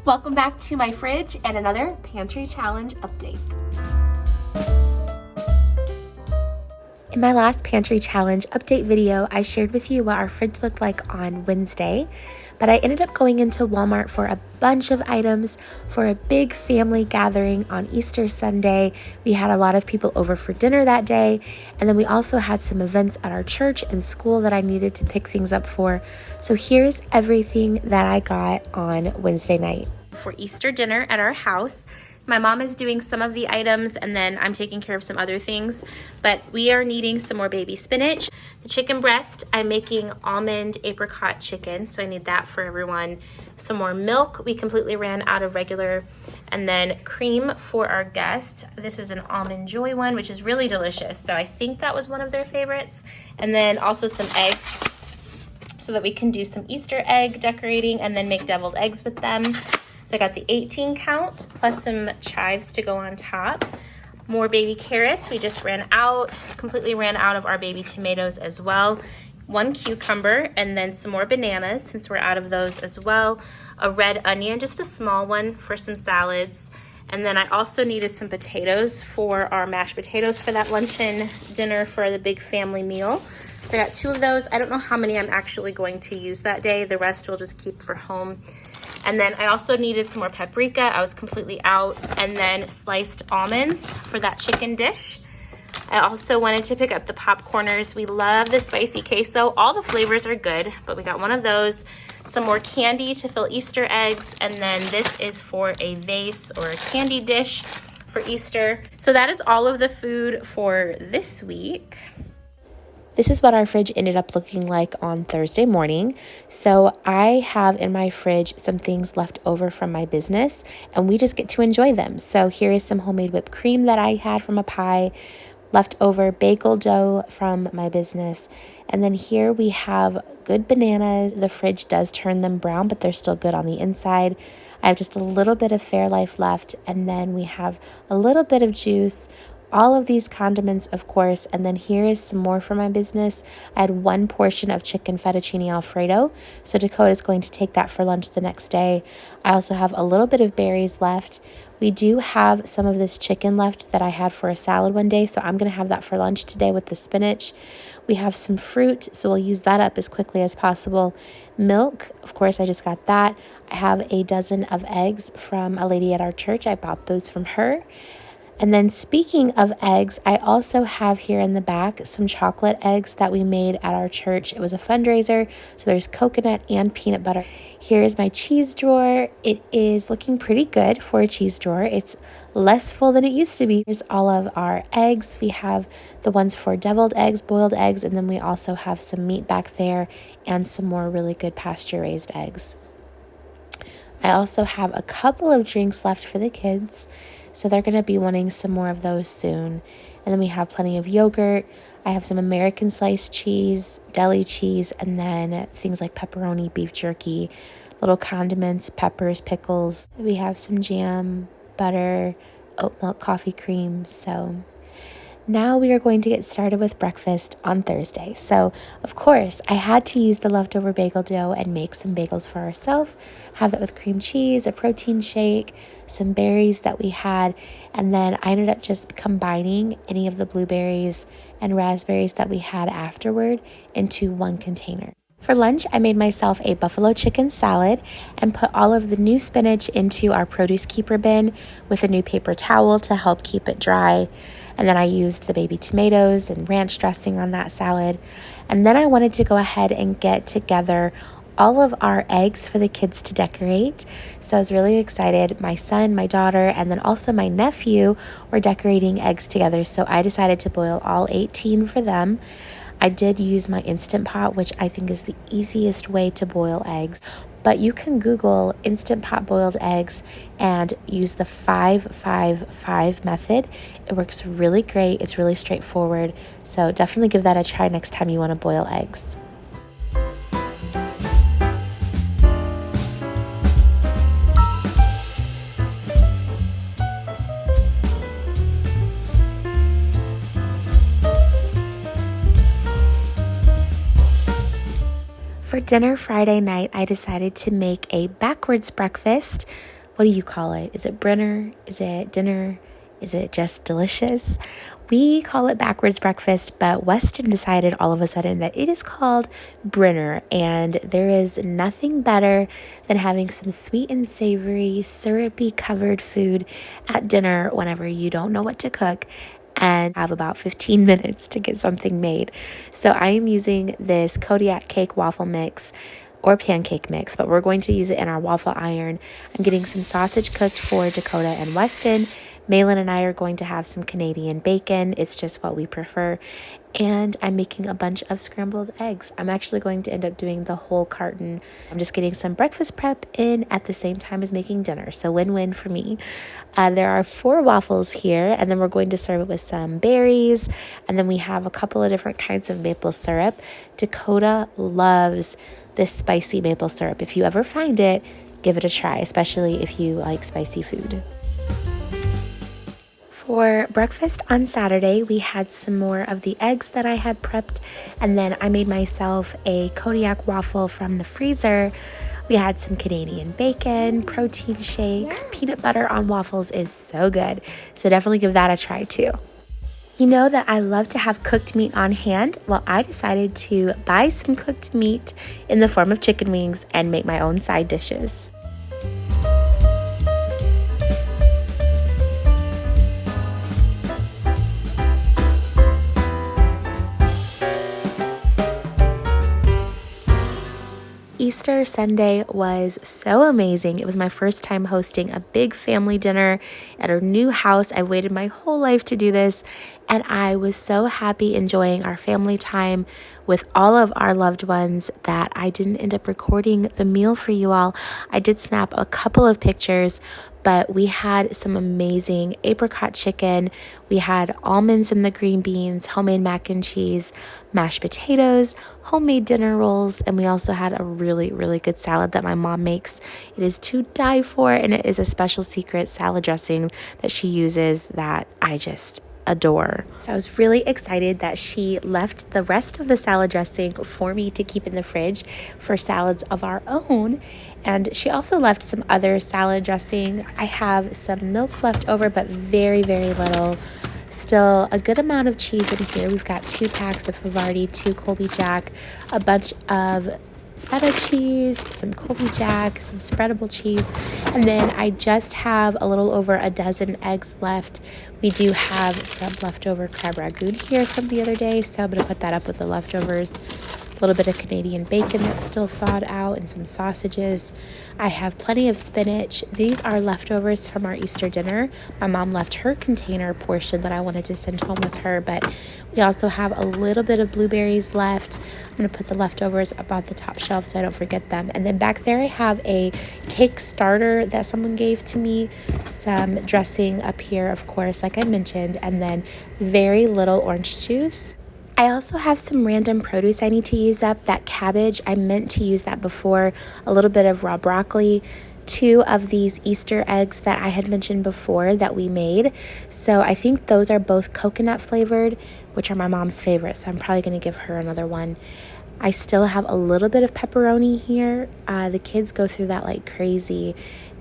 Welcome back to my fridge and another pantry challenge update. In my last pantry challenge update video, I shared with you what our fridge looked like on Wednesday, but I ended up going into Walmart for a bunch of items for a big family gathering on Easter Sunday. We had a lot of people over for dinner that day, and then we also had some events at our church and school that I needed to pick things up for. So here's everything that I got on Wednesday night. For Easter dinner at our house, my mom is doing some of the items and then I'm taking care of some other things, but we are needing some more baby spinach. The chicken breast, I'm making almond apricot chicken, so I need that for everyone. Some more milk, we completely ran out of regular, and then cream for our guest. This is an almond joy one, which is really delicious, so I think that was one of their favorites. And then also some eggs so that we can do some Easter egg decorating and then make deviled eggs with them. So I got the 18 count plus some chives to go on top. More baby carrots. We just completely ran out of our baby tomatoes as well. 1 cucumber and then some more bananas since we're out of those as well. A red onion, just a small one for some salads. And then I also needed some potatoes for our mashed potatoes for that luncheon dinner for the big family meal. So I got 2 of those. I don't know how many I'm actually going to use that day. The rest we'll just keep for home. And then I also needed some more paprika. I was completely out. And then sliced almonds for that chicken dish. I also wanted to pick up the popcorners. We love the spicy queso. All the flavors are good, but we got one of those. Some more candy to fill Easter eggs. And then this is for a vase or a candy dish for Easter. So that is all of the food for this week. This is what our fridge ended up looking like on Thursday morning. So I have in my fridge some things left over from my business, and we just get to enjoy them. So here is some homemade whipped cream that I had from a pie, leftover bagel dough from my business, and then here we have good bananas. The fridge does turn them brown, but they're still good on the inside. I have just a little bit of Fairlife left, and then we have a little bit of juice. All of these condiments, of course, and then here is some more for my business. I had 1 portion of chicken fettuccine Alfredo, so Dakota's going to take that for lunch the next day. I also have a little bit of berries left. We do have some of this chicken left that I had for a salad one day, so I'm going to have that for lunch today with the spinach. We have some fruit, so we'll use that up as quickly as possible. Milk, of course, I just got that. I have a dozen of eggs from a lady at our church. I bought those from her. And then speaking of eggs, I also have here in the back some chocolate eggs that we made at our church. It was a fundraiser, so there's coconut and peanut butter. Here's my cheese drawer. It is looking pretty good for a cheese drawer. It's less full than it used to be. Here's all of our eggs. We have the ones for deviled eggs, boiled eggs, and then we also have some meat back there and some more really good pasture-raised eggs. I also have a couple of drinks left for the kids, so they're going to be wanting some more of those soon. And then we have plenty of yogurt. I have some American sliced cheese, deli cheese, and then things like pepperoni, beef jerky, little condiments, peppers, pickles. We have some jam, butter, oat milk coffee cream. So now we are going to get started with breakfast on Thursday. So, of course, I had to use the leftover bagel dough and make some bagels for ourselves. Have that with cream cheese, a protein shake, some berries that we had, and then I ended up just combining any of the blueberries and raspberries that we had afterward into one container. For lunch, I made myself a buffalo chicken salad and put all of the new spinach into our produce keeper bin with a new paper towel to help keep it dry. And then I used the baby tomatoes and ranch dressing on that salad. And then I wanted to go ahead and get together all of our eggs for the kids to decorate. So I was really excited. My son, my daughter, and then also my nephew were decorating eggs together. So I decided to boil all 18 for them. I did use my Instant Pot, which I think is the easiest way to boil eggs. But you can Google Instant Pot boiled eggs and use the 5-5-5 method. It works really great. It's really straightforward. So definitely give that a try next time you want to boil eggs. For dinner Friday night, I decided to make a backwards breakfast What do you call it? Is it Brenner? Is it dinner? Is it just delicious? We call it backwards breakfast, but Weston decided all of a sudden that it is called Brenner, and there is nothing better than having some sweet and savory, syrupy covered food at dinner whenever you don't know what to cook and have about 15 minutes to get something made. So I am using this Kodiak cake waffle mix or pancake mix, but we're going to use it in our waffle iron. I'm getting some sausage cooked for Dakota and Weston. Malin and I are going to have some Canadian bacon. It's just what we prefer. And I'm making a bunch of scrambled eggs. I'm actually going to end up doing the whole carton. I'm just getting some breakfast prep in at the same time as making dinner. So win-win for me. There are 4 waffles here, and then we're going to serve it with some berries. And then we have a couple of different kinds of maple syrup. Dakota loves this spicy maple syrup. If you ever find it, give it a try, especially if you like spicy food. For breakfast on Saturday, we had some more of the eggs that I had prepped, and then I made myself a Kodiak waffle from the freezer. We had some Canadian bacon, protein shakes, peanut butter on waffles is so good, so definitely give that a try too. You know that I love to have cooked meat on hand. Well, I decided to buy some cooked meat in the form of chicken wings and make my own side dishes. Easter Sunday was so amazing. It was my first time hosting a big family dinner at our new house. I waited my whole life to do this, and I was so happy enjoying our family time with all of our loved ones that I didn't end up recording the meal for you all. I did snap a couple of pictures, but we had some amazing apricot chicken. We had almonds in the green beans, homemade mac and cheese, mashed potatoes, homemade dinner rolls, and we also had a really, really good salad that my mom makes. It is to die for, and it is a special secret salad dressing that she uses that I just adore. So I was really excited that she left the rest of the salad dressing for me to keep in the fridge for salads of our own. And she also left some other salad dressing. I have some milk left over, but very, very little. Still a good amount of cheese in here. We've got 2 packs of Havarti, 2 Colby Jack, a bunch of feta cheese, some Colby Jack, some spreadable cheese, and then I just have a little over a dozen eggs left. We do have some leftover crab ragout here from the other day, so I'm going to put that up with the leftovers. A little bit of Canadian bacon that's still thawed out and some sausages. I have plenty of spinach. These are leftovers from our Easter dinner. My mom left her container portion that I wanted to send home with her, but we also have a little bit of blueberries left. I'm going to put the leftovers up on the top shelf so I don't forget them. And then back there I have a cake starter that someone gave to me, some dressing up here, of course, like I mentioned, and then very little orange juice. I also have some random produce I need to use up. That cabbage, I meant to use that before. A little bit of raw broccoli, 2 of these Easter eggs that I had mentioned before that we made. So I think those are both coconut flavored, which are my mom's favorite. So I'm probably going to give her another one. I still have a little bit of pepperoni here. The kids go through that like crazy.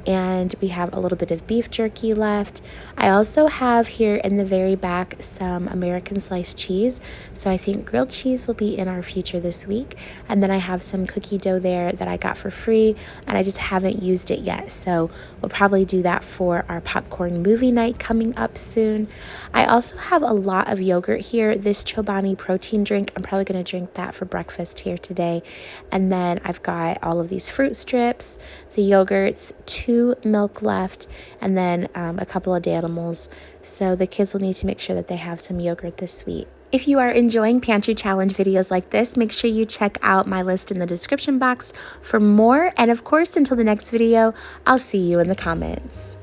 And we have a little bit of beef jerky left. I also have here in the very back some American sliced cheese. So I think grilled cheese will be in our future this week. And then I have some cookie dough there that I got for free, and I just haven't used it yet. So we'll probably do that for our popcorn movie night coming up soon. I also have a lot of yogurt here. This Chobani protein drink, I'm probably going to drink that for breakfast here today. And then I've got all of these fruit strips, the yogurts, 2 milk left, and then a couple of Danimals. So the kids will need to make sure that they have some yogurt this week. If you are enjoying Pantry Challenge videos like this, make sure you check out my list in the description box for more. And of course, until the next video, I'll see you in the comments.